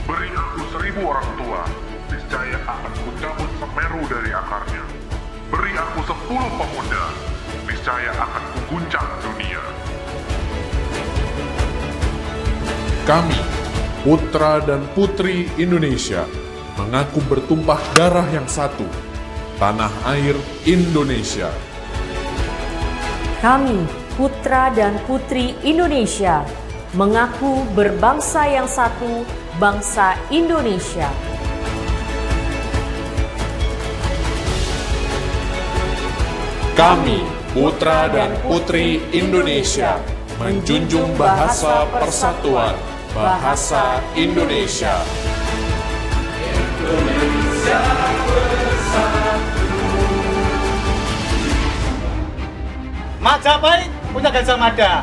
Beri aku 1000 orang tua, niscaya akan kucabut Semeru dari akarnya. Beri aku 10 pemuda, niscaya akan kuguncang dunia. Kami, putra dan putri Indonesia, mengaku bertumpah darah yang satu, tanah air Indonesia. Kami, putra dan putri Indonesia, mengaku berbangsa yang satu, bangsa Indonesia. Kami, putra dan putri Indonesia, menjunjung bahasa persatuan, bahasa Indonesia. Majapahit punya Gajah Mada,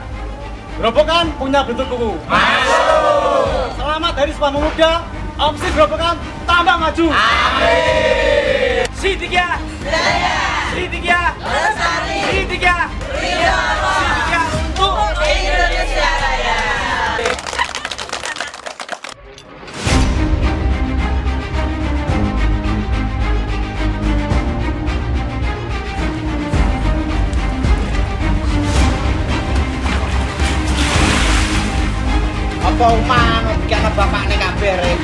Gerobokan punya bentuk kuku. Masuk. Selamat Hari Sumpah Pemuda, opsi Gerobokan tambah maju. Amin. Tiga, tiga, tiga, tiga untuk Indonesia Raya. Apa umang bikin bapakne kabeh rek.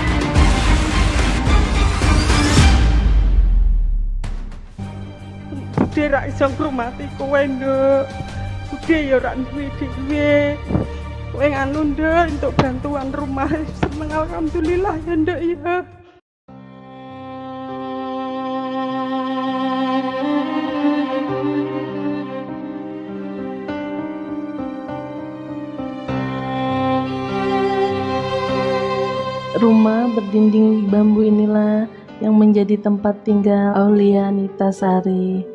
Bude ra iso ngrumati kowe nduk. Bude ya ora duwe dhewe. Kowe nganu nduk untuk bantuan rumah. Seneng alhamdulillah ya nduk ya. Rumah berdinding bambu inilah yang menjadi tempat tinggal Aulia Nitasari.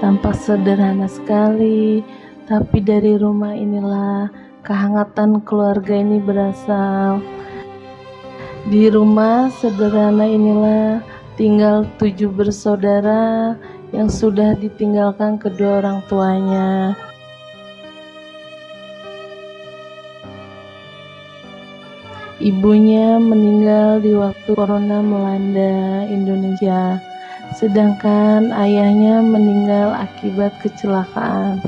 Tampak sederhana sekali, tapi dari rumah inilah kehangatan keluarga ini berasal. Di rumah sederhana inilah tinggal 7 bersaudara yang sudah ditinggalkan kedua orang tuanya. Ibunya meninggal di waktu corona melanda Indonesia, sedangkan ayahnya meninggal akibat kecelakaan.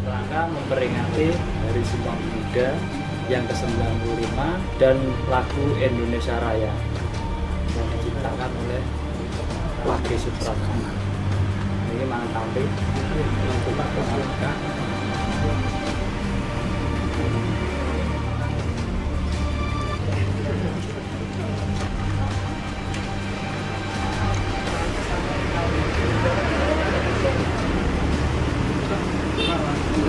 Rangka memperingati Hari Sumpah Pemuda yang ke-95 dan lagu Indonesia Raya yang diciptakan oleh Wage Suprapto. Ini mangan tampil untuk Pak Pramuka.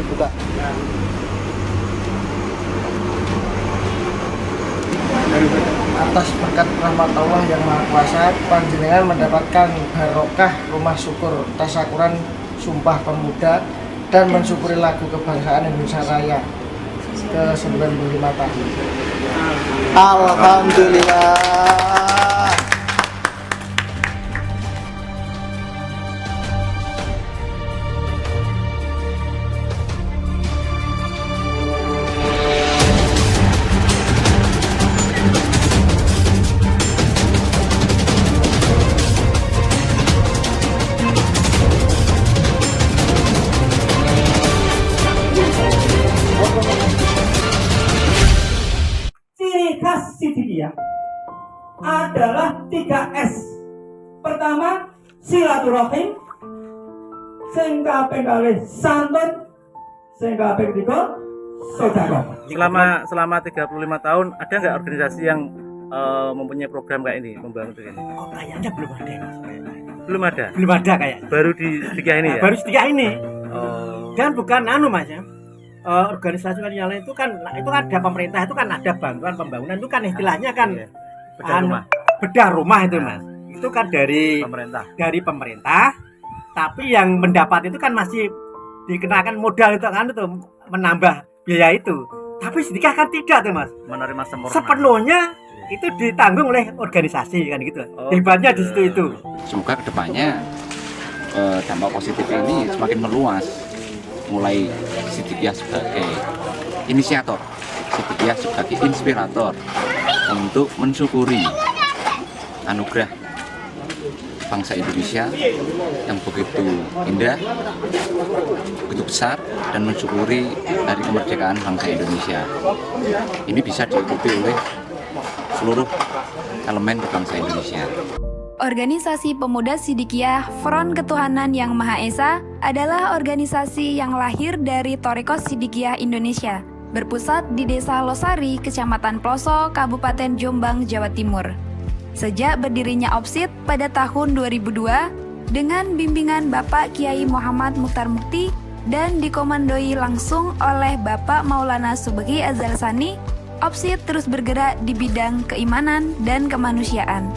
Buka. Atas berkat rahmat Allah yang Maha Kuasa, panjenengan mendapatkan barokah rumah syukur tasakuran Sumpah Pemuda dan mensyukuri lagu kebangsaan Indonesia Raya ke-95 tahun. Alhamdulillah. Ciri khas Sidikiah adalah 3S. Pertama, silaturahim. Sing kaping kalih santun. Sing kaping ketiga sedekah. Selama 35 tahun ada nggak organisasi yang mempunyai program kayak ini, membangun kayak ini? Oh, kayaknya belum ada. Belum ada. Belum ada kayak. Baru di Sidikiah ini ya? Baru Sidikiah ini. Oh. Dan bukan Mas ya. Organisasi yang lain itu kan ada pemerintah, itu kan ada bantuan pembangunan, itu kan istilahnya kan bedah rumah itu Mas. Itu kan dari pemerintah, tapi yang mendapat itu kan masih dikenakan modal itu kan, itu menambah biaya itu. Tapi Sidikiyah kan tidak tuh Mas. Menerima Sepenuhnya itu ditanggung oleh organisasi kan gitu. Hebatnya di situ itu. Semoga kedepannya dampak positif ini semakin meluas, mulai Sidikiyah sebagai inisiator, Sidikiyah sebagai inspirator untuk mensyukuri anugerah bangsa Indonesia yang begitu indah, begitu besar, dan mensyukuri hari kemerdekaan bangsa Indonesia. Ini bisa diikuti oleh seluruh elemen bangsa Indonesia. Organisasi Pemuda Sidikiyah Front Ketuhanan Yang Maha Esa adalah organisasi yang lahir dari Thorikos Sidikiyah Indonesia, berpusat di Desa Losari, Kecamatan Ploso, Kabupaten Jombang, Jawa Timur. Sejak berdirinya OPSID pada tahun 2002 dengan bimbingan Bapak Kiai Muhammad Mukhtar Mukti dan dikomandoi langsung oleh Bapak Maulana Subaghi Adzal Sani, OPSID terus bergerak di bidang keimanan dan kemanusiaan.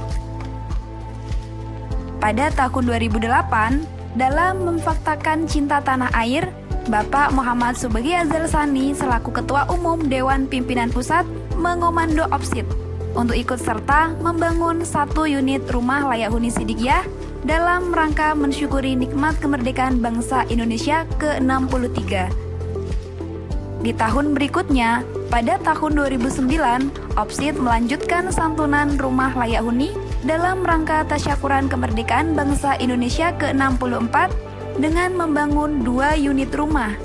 Pada tahun 2008, dalam memfaktakan cinta tanah air, Bapak Muhammad Subaghi Adzal Sani selaku Ketua Umum Dewan Pimpinan Pusat mengomando OPSID untuk ikut serta membangun 1 unit rumah layak huni Sidikiyah dalam rangka mensyukuri nikmat kemerdekaan bangsa Indonesia ke-63. Di tahun berikutnya, pada tahun 2009, OPSID melanjutkan santunan rumah layak huni dalam rangka tasyakuran kemerdekaan bangsa Indonesia ke-64 dengan membangun 2 unit rumah.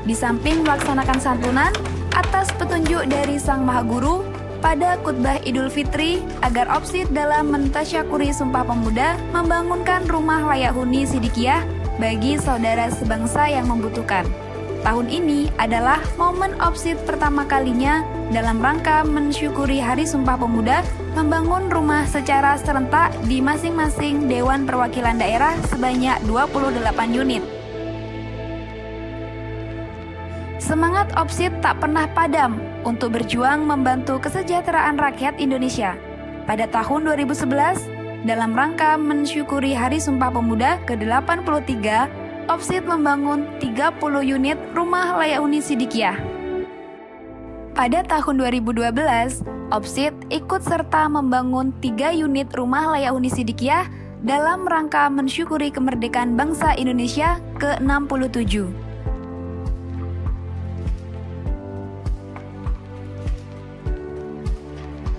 Di samping melaksanakan santunan, atas petunjuk dari Sang Maha Guru, pada khutbah Idul Fitri agar OPSID dalam mentasyakuri Sumpah Pemuda membangunkan rumah layak huni Sidikiyah bagi saudara sebangsa yang membutuhkan. Tahun ini adalah momen OPSID pertama kalinya dalam rangka mensyukuri Hari Sumpah Pemuda membangun rumah secara serentak di masing-masing Dewan Perwakilan Daerah sebanyak 28 unit. Semangat OPSID tak pernah padam untuk berjuang membantu kesejahteraan rakyat Indonesia. Pada tahun 2011, dalam rangka mensyukuri Hari Sumpah Pemuda ke-83, OPSID membangun 30 unit rumah layak huni Sidikiyah. Pada tahun 2012, OPSID ikut serta membangun 3 unit rumah layak huni Sidikiyah dalam rangka mensyukuri kemerdekaan bangsa Indonesia ke-67.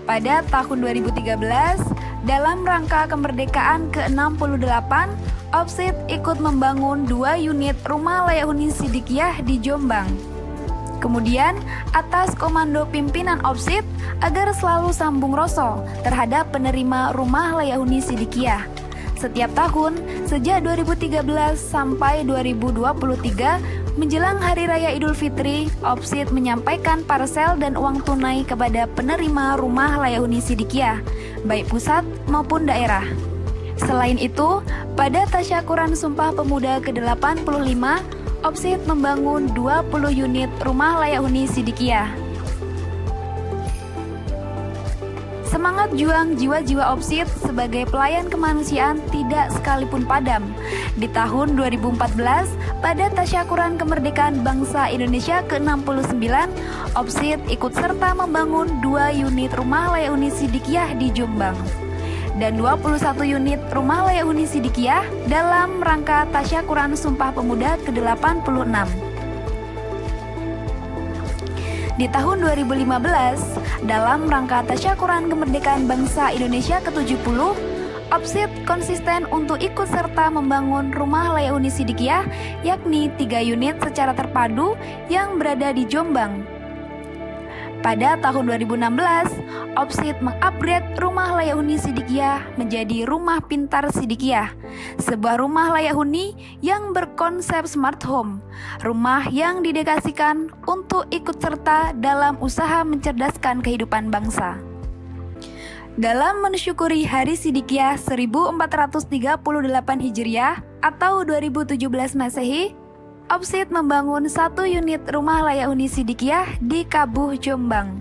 Pada tahun 2013, dalam rangka kemerdekaan ke-68, OPSID ikut membangun 2 unit rumah layak huni Sidikiyah di Jombang. Kemudian, atas komando pimpinan OPSID agar selalu sambung rasa terhadap penerima rumah layak huni Sidikiyah. Setiap tahun, sejak 2013 sampai 2023, menjelang Hari Raya Idul Fitri, OPSID menyampaikan parsel dan uang tunai kepada penerima rumah layak huni Sidikiyah, baik pusat maupun daerah. Selain itu, pada tasyakuran Sumpah Pemuda ke-85, OPSID membangun 20 unit rumah layak huni Sidikiyah. Semangat juang jiwa-jiwa OPSID sebagai pelayan kemanusiaan tidak sekalipun padam. Di tahun 2014, pada tasyakuran kemerdekaan bangsa Indonesia ke-69, OPSID ikut serta membangun 2 unit rumah layak huni Sidikiyah di Jombang dan 21 unit rumah layak huni Sidikiyah dalam rangka tasyakuran Sumpah Pemuda ke-86. Di tahun 2015, dalam rangka tasyakuran kemerdekaan bangsa Indonesia ke-70, OPSID konsisten untuk ikut serta membangun rumah layak huni Sidikiyah, yakni 3 unit secara terpadu yang berada di Jombang. Pada tahun 2016, OPSID mengupgrade rumah layak huni Sidikiyah menjadi Rumah Pintar Sidikiyah, sebuah rumah layak huni yang berkonsep smart home, rumah yang didedikasikan untuk ikut serta dalam usaha mencerdaskan kehidupan bangsa. Dalam mensyukuri Hari Sidikiyah 1438 Hijriah atau 2017 Masehi, OPSID membangun 1 unit rumah layak huni Sidikiyah di Kabuh, Jombang.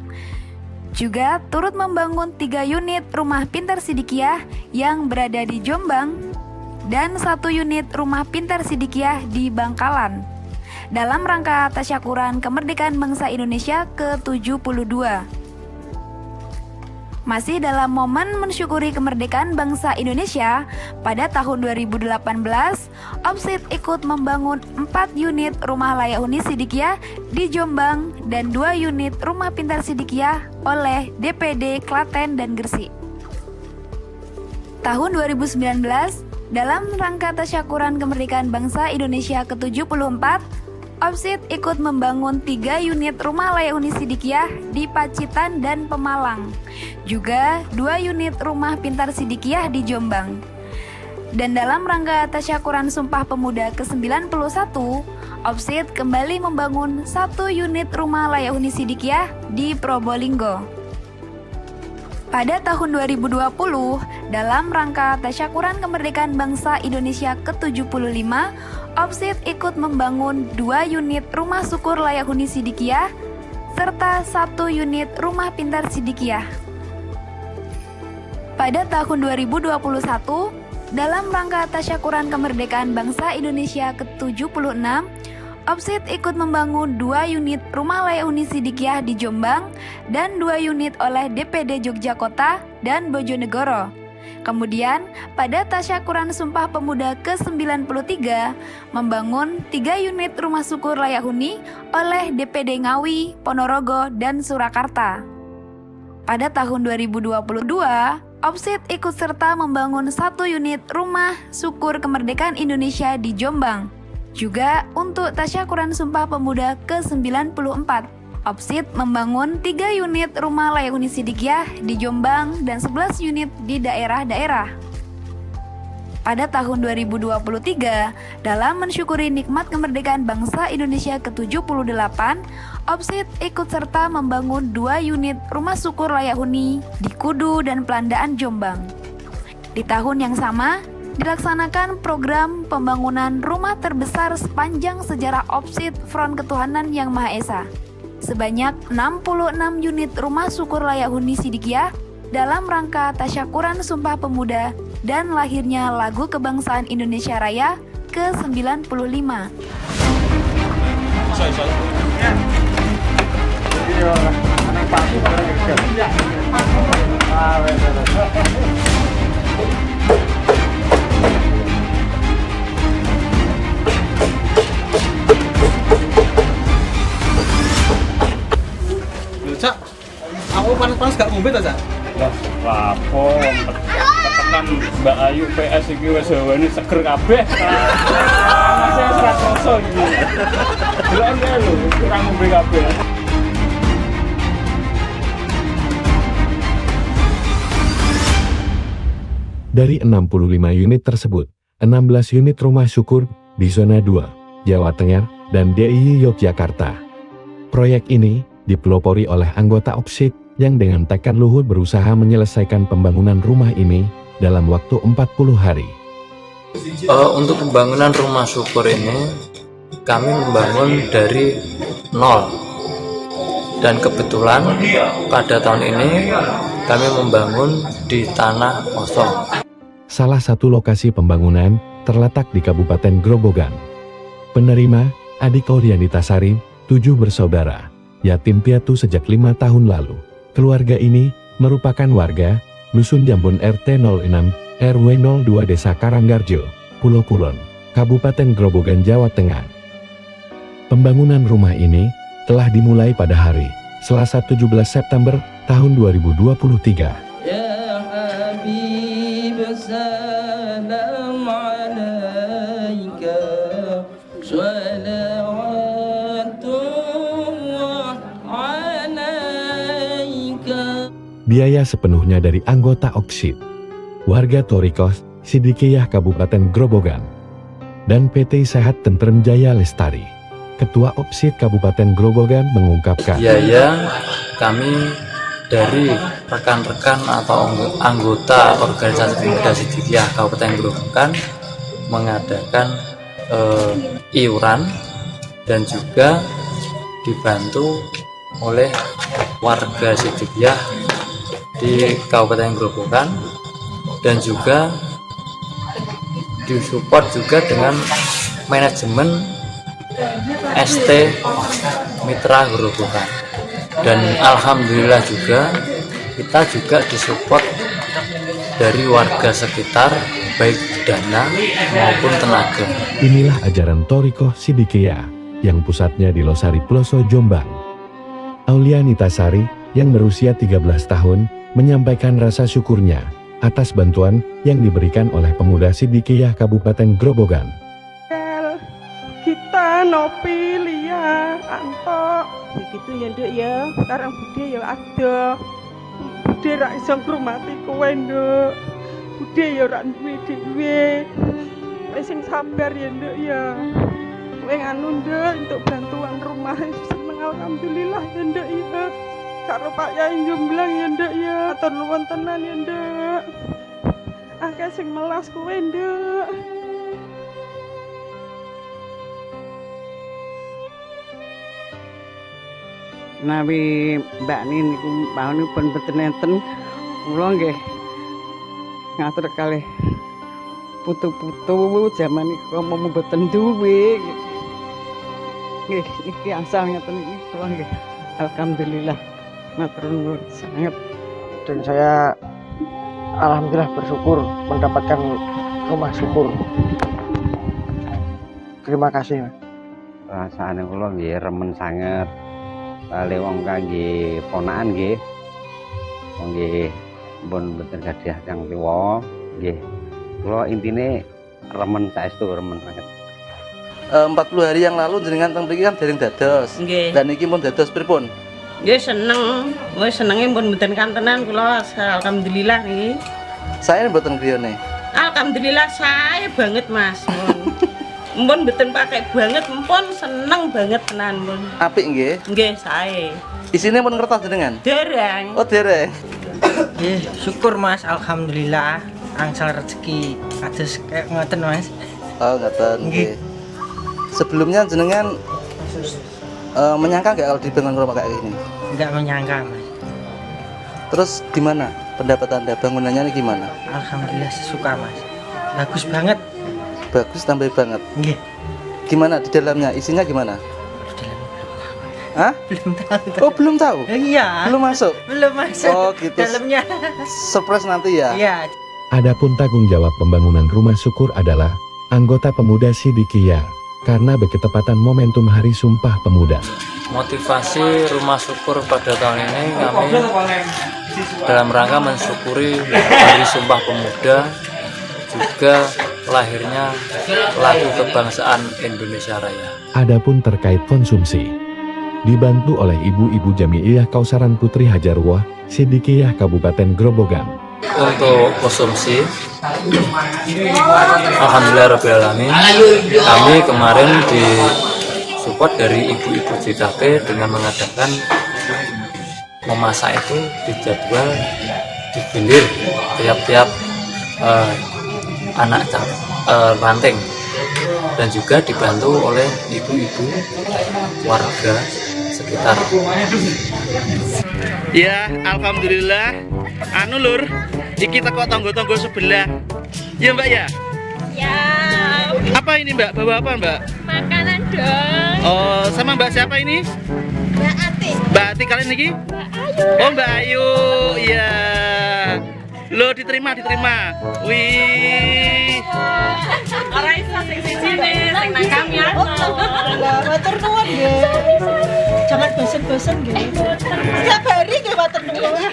Juga turut membangun 3 unit rumah pintar Sidikiyah yang berada di Jombang dan 1 unit rumah pintar Sidikiyah di Bangkalan. dalam rangka tasyakuran kemerdekaan bangsa Indonesia ke-72. Masih dalam momen mensyukuri kemerdekaan bangsa Indonesia, pada tahun 2018, OPSID ikut membangun 4 unit rumah layak huni Sidikiyah di Jombang dan 2 unit rumah pintar Sidikiyah oleh DPD Klaten dan Gresik. Tahun 2019, dalam rangka tasyakuran kemerdekaan bangsa Indonesia ke-74, OPSID ikut membangun 3 unit rumah layak huni Sidikiyah di Pacitan dan Pemalang, juga 2 unit rumah pintar Sidikiyah di Jombang. Dan dalam rangka tasyakuran Sumpah Pemuda ke-91, OPSID kembali membangun 1 unit rumah layak huni Sidikiyah di Probolinggo. Pada tahun 2020, dalam rangka tasyakuran kemerdekaan bangsa Indonesia ke-75, OPSID ikut membangun 2 unit rumah syukur layak huni Sidikiyah serta 1 unit rumah pintar Sidikiyah. Pada tahun 2021, dalam rangka tasyakuran kemerdekaan bangsa Indonesia ke-76, OPSID ikut membangun 2 unit rumah layak huni Sidikiyah di Jombang dan 2 unit oleh DPD Yogyakarta dan Bojonegoro. Kemudian, pada tasyakuran Sumpah Pemuda ke-93, membangun 3 unit rumah syukur layak huni oleh DPD Ngawi, Ponorogo, dan Surakarta. Pada tahun 2022, OPSID ikut serta membangun 1 unit rumah syukur kemerdekaan Indonesia di Jombang. Juga untuk tasyakuran Sumpah Pemuda ke-94, OPSID membangun 3 unit rumah layak huni Sidikiyah di Jombang dan 11 unit di daerah-daerah. Pada tahun 2023, dalam mensyukuri nikmat kemerdekaan bangsa Indonesia ke-78, OPSID ikut serta membangun 2 unit rumah syukur layak huni di Kudu dan Pelandaan Jombang. Di tahun yang sama, dilaksanakan program pembangunan rumah terbesar sepanjang sejarah OPSID Front Ketuhanan Yang Maha Esa, sebanyak 66 unit rumah syukur layak huni Sidikiyah dalam rangka tasyakuran Sumpah Pemuda dan lahirnya lagu kebangsaan Indonesia Raya ke-95. Cak, aku panas-panas gak ngombe ta, Cak? Lah, lapo tekan Mbak Ayu PS iki wis hawane seger kabeh. Masih ora kroso iki. Delok lho, kurang ngombe kabeh. Dari 65 unit tersebut, 16 unit rumah syukur di zona 2, Jawa Tengah, dan DIY Yogyakarta. Proyek ini dipelopori oleh anggota OPSID yang dengan tekad luhur berusaha menyelesaikan pembangunan rumah ini dalam waktu 40 hari. Untuk pembangunan rumah syukur ini, kami membangun dari nol. Dan kebetulan pada tahun ini kami membangun di tanah kosong. Salah satu lokasi pembangunan terletak di Kabupaten Grobogan. Penerima, Adik Orianita Sari, 7 bersaudara. Yatim piatu sejak 5 tahun lalu. Keluarga ini merupakan warga Dusun Jambon RT 06, RW 02 Desa Karanggarjo, Pulau Kulon, Kabupaten Grobogan, Jawa Tengah. Pembangunan rumah ini telah dimulai pada hari Selasa 17 September tahun 2023. Biaya sepenuhnya dari anggota OPSID, warga Torikos, Sidikiyah Kabupaten Grobogan, dan PT Sehat Tentrem Jaya Lestari. Ketua OPSID Kabupaten Grobogan mengungkapkan, biaya kami dari rekan-rekan atau anggota organisasi pemuda Sidikiyah Kabupaten Grobogan mengadakan iuran dan juga dibantu oleh warga Sidikiyah di Kabupaten Grobogan dan juga disupport juga dengan manajemen ST Mitra Grobogan. Dan alhamdulillah juga kita juga disupport dari warga sekitar, baik dana maupun tenaga. Inilah ajaran Thoriko Sidikiyah yang pusatnya di Losari Ploso, Jombang. Aulia Nitasari yang berusia 13 tahun menyampaikan rasa syukurnya atas bantuan yang diberikan oleh pemuda Sidikiyah Kabupaten Grobogan. Kita Nopi, Lia, Anto, begitu ya Nduk ya. Sekarang Bude ya ada. Bude ra iso ngrumati kowe Nduk. Bude ya ra duwe dhewe. Wis sing sabar ya Nduk ya. Kowe nganu Nduk untuk bantuan rumah seneng alhamdulillah ya Nduk ya. Karo Pak Yai Jomblang ya Nduk ya. Atur nuwun tenan ya Nduk. Akeh sing melas kowe Nduk. Nawi Mbak niku pun mboten enten kula nggih ngatur kalih putu-putu jaman niku mboten duwe nggih iki asal ngeten iki kula nggih alhamdulillah matur nuwun sanget. Dan saya alhamdulillah bersyukur mendapatkan rumah syukur. Terima kasih. Rasane kula nggih remen sanget. Kali wong kangge ponakan nggih. Wong nggih pun mboten gadah yang tuwa nggih. Kula intine remen saestu remen banget. 40 hari yang lalu jenengan teng mriki kan dereng dados. Nggih. Dan iki pun dados pripun? Nggih seneng. Wis senenge pun mboten kantenan kula alhamdulillah niki. Saya mboten griyane. Alhamdulillah saya banget Mas. Mpun mboten pakai banget, mpun seneng banget tenan mpun. Apik nggih? Nggih, sae. Isine pun kertas jenengan? Dereng. Oh, dereng. Nggih, syukur Mas, alhamdulillah angsal rezeki kados kayak ngoten Mas. Oh, ngoten nggih. Sebelumnya jenengan menyangka nggak kalau dibangun rumah kayak gini? Enggak menyangka Mas. Terus gimana pendapat Anda, bangunannya ini gimana? Alhamdulillah suka Mas. Bagus banget. Bagus tambah banget. Nggih. Gimana di dalamnya? Isinya gimana? Hah? Belum tahu. Oh, belum tahu? Iya. Belum masuk? Belum masuk. Oh, gitu. Dalamnya. Surprise nanti ya? Iya. Adapun tanggung jawab pembangunan rumah syukur adalah anggota pemuda Sidikiyah karena berketepatan momentum Hari Sumpah Pemuda. Motivasi rumah syukur pada tahun ini kami dalam rangka mensyukuri Hari Sumpah Pemuda, juga lahirnya lagu kebangsaan Indonesia Raya. Adapun terkait konsumsi, dibantu oleh Ibu-Ibu Jamiiyah Kausaran Putri Hajarwah, Sidikiyah Kabupaten Grobogan. Untuk konsumsi, alhamdulillahirrahmanirrahim, kami kemarin disupport dari ibu-ibu JKP dengan mengadakan memasak itu dijadwal digilir tiap-tiap anak ranting, dan juga dibantu oleh ibu-ibu warga sekitar. Ya, alhamdulillah. Anu lur, iki teko tonggo-tonggo sebelah. Ya Mbak ya? Ya. Apa ini Mbak? Bawa apa Mbak? Makanan dong. Oh, sama Mbak siapa ini? Mbak Ati. Mbak Ati kalian lagi? Mbak Ayu. Oh Mbak Ayu, iya. Lo diterima. Wih. Ora iso sing siji nih, sing nang kami ana. Lah, matur nuwun nggih. Jangan bosen-bosen nggih. Setiap hari nggih matur nuwun.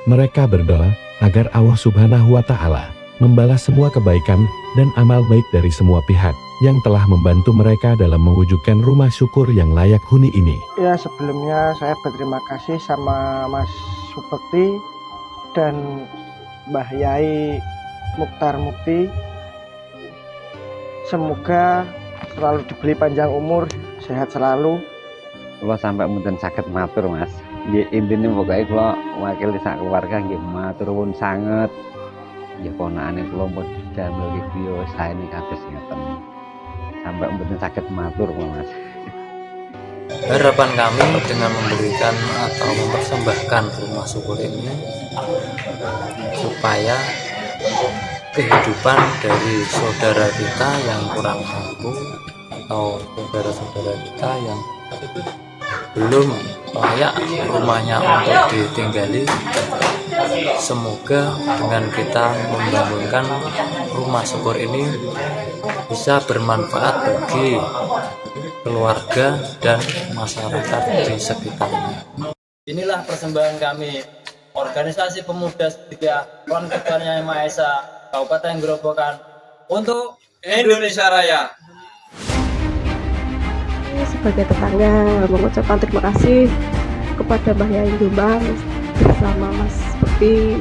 Mereka berdoa agar Allah Subhanahu wa Ta'ala membalas semua kebaikan dan amal baik dari semua pihak yang telah membantu mereka dalam mewujudkan rumah syukur yang layak huni ini. Ya, sebelumnya saya berterima kasih sama Mas Subekti dan Mbah Yai Mukhtar Mukti. Semoga selalu diberi panjang umur, sehat selalu. Kula sampai mboten saged matur Mas. Nggih intine pokoke kula wakili sak keluarga nggih matur nuwun sanget. Nggih ponakane kula pun damel video saene kados ngeten. Sampai mboten saged matur Mas. Harapan kami dengan memberikan atau mempersembahkan rumah syukur ini supaya kehidupan dari saudara kita yang kurang mampu atau saudara-saudara kita yang belum layak rumahnya untuk ditinggali. Semoga dengan kita membangunkan rumah syukur ini bisa bermanfaat bagi keluarga dan masyarakat di sekitarnya. Inilah persembahan kami, Organisasi Pemuda Setia Konfederasi Yang Maha Esa Kabupaten Grobogan untuk Indonesia Raya. Sebagai tetangga mengucapkan terima kasih kepada Mbah Yain Jombang bersama Mas Bekti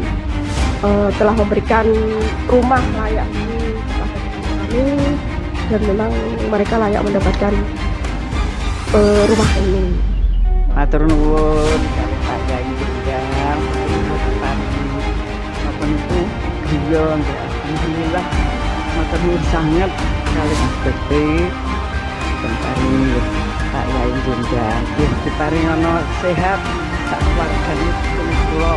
telah memberikan rumah layak ini kepada kami, dan memang mereka layak mendapatkan rumah ini. Matur nuwun kali Pak Yain Jombang, apa itu griya, alhamdulillah matur nuwun sangat kali Mas Bekti paring Pak Yain Jombang, diparing ana sehat sak keluargane kula.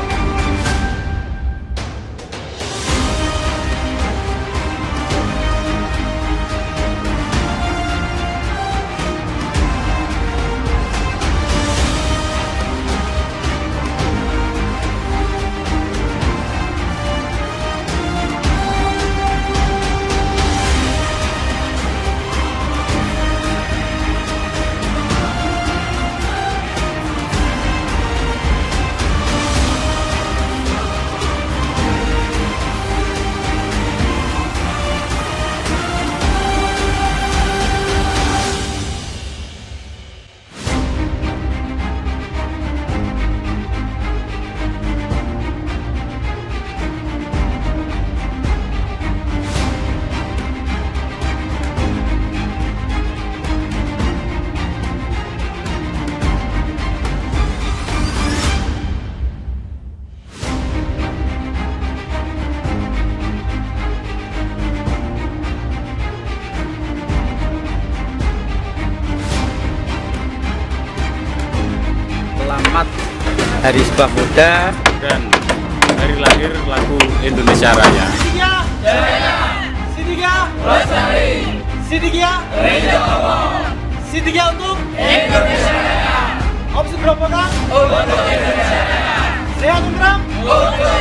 Selamat Hari Sumpah Pemuda dan hari lahir lagu Indonesia Raya. Sidikia Jaya, Sidikia Lestari, Sidikia Rejowo, Sidikia untuk Indonesia Raya. Opsi Grobogan untuk Indonesia Raya. Sehat Untuk